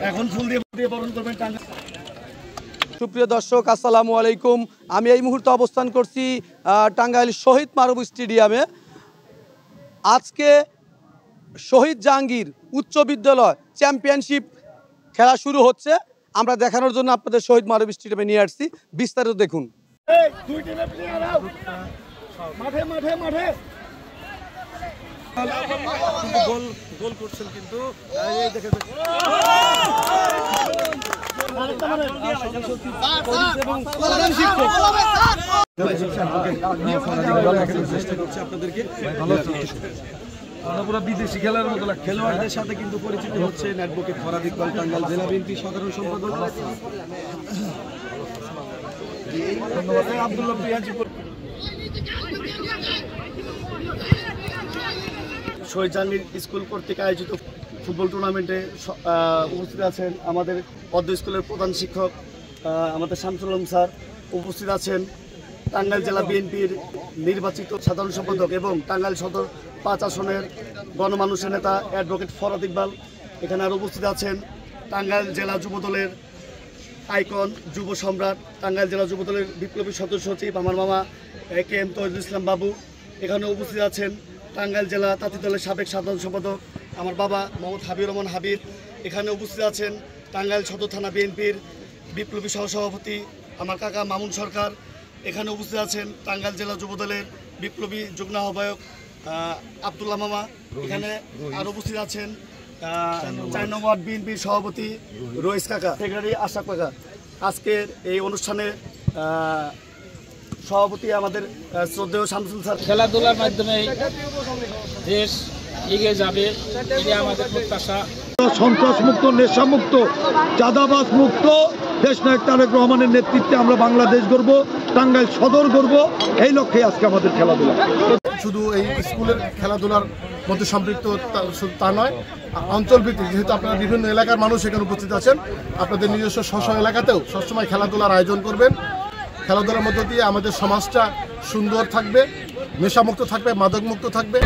এখন ফুল দিয়ে বরণ করবেন। সুপ্রিয় দর্শক, আসসালামু আলাইকুম। আমি এই মুহূর্তে অবস্থান করছি টাঙ্গাইল শহীদ মারুফ স্টেডিয়ামে। আজকে শহীদ জাহাঙ্গীর উচ্চ বিদ্যালয় চ্যাম্পিয়নশিপ খেলা শুরু হচ্ছে। আমরা দেখানোর জন্য আপনাদের শহীদ মারুফ স্টেডিয়ামে নিয়ে আসছি। বিস্তারিত দেখুন। গোল করছেন কিন্তু বিদেশি খেলার মতো খেলোয়াড়দের সাথে কিন্তু পরিচিত হচ্ছে অ্যাডভোকেট ফরাদ ইকবাল, টাঙ্গাইল জেলা বিএনপি সাধারণ সম্পাদক। শহীদ জাহাঙ্গীর স্কুল কর্তৃক আয়োজিত ফুটবল টুর্নামেন্টে উপস্থিত আছেন আমাদের পদ্ম স্কুলের প্রধান শিক্ষক আমাদের শামসুল আলম স্যার, উপস্থিত আছেন টাঙ্গাইল জেলা বিএনপির নির্বাচিত সাধারণ সম্পাদক এবং টাঙ্গাইল সদর 5 আসনের গণমানুষের নেতা অ্যাডভোকেট ফরাদ ইকবাল। এখানে আর উপস্থিত আছেন টাঙ্গাইল জেলা যুবদলের আইকন, যুব সম্রাট, টাঙ্গাইল জেলা যুবদলের বিপ্লবী সদস্য সচিব আমার মামা KM তহিদুল ইসলাম বাবু। এখানে উপস্থিত আছেন টাঙ্গাইল জেলা তাঁতি দলের সাবেক সাধারণ সম্পাদক আমার বাবা মোহাম্মদ হাবিবুর রহমান হাবিব। এখানে উপস্থিত আছেন টাঙ্গাইল সদর থানা বিএনপির বিপ্লবী সহসভাপতি আমার কাকা মামুন সরকার। এখানে উপস্থিত আছেন টাঙ্গাইল জেলা যুবদলের বিপ্লবী যুগ্ম আহ্বায়ক আব্দুল্লাহ মামা। এখানে আর উপস্থিত আছেন 4 নং ওয়ার্ড বিএনপির সভাপতি রইস কাকা, সেক্রেটারি আশরাফ কাকা। আজকের এই অনুষ্ঠানে সভাপতি আমাদের শ্রদ্ধেয় শামসুল স্যার। খেলাধুলার মাধ্যমে দেশ এগিয়ে যাবে, এটা আমাদের প্রত্যাশা। সন্ত্রাস মুক্ত, নেশা মুক্ত, চাঁদাবাজ মুক্ত দেশ নায়ক তারেক রহমানের নেতৃত্বে আমরা বাংলাদেশ গড়ব, টাঙ্গাইল সদর গড়ব, এই লক্ষ্যে আজকে আমাদের খেলাধুলা। শুধু এই স্কুলের খেলাধুলার মধ্যে সম্পৃক্ত তা নয়, অঞ্চলভিত্তিক, যেহেতু আপনারা বিভিন্ন এলাকার মানুষ এখানে উপস্থিত আছেন, আপনাদের নিজস্ব স্ব এলাকাতেও সবসময় খেলাধুলার আয়োজন করবেন। খেলাধুলার মধ্য দিয়ে আমাদের সমাজটা সুন্দর থাকবে, নেশামুক্ত থাকবে, মাদকমুক্ত থাকবে।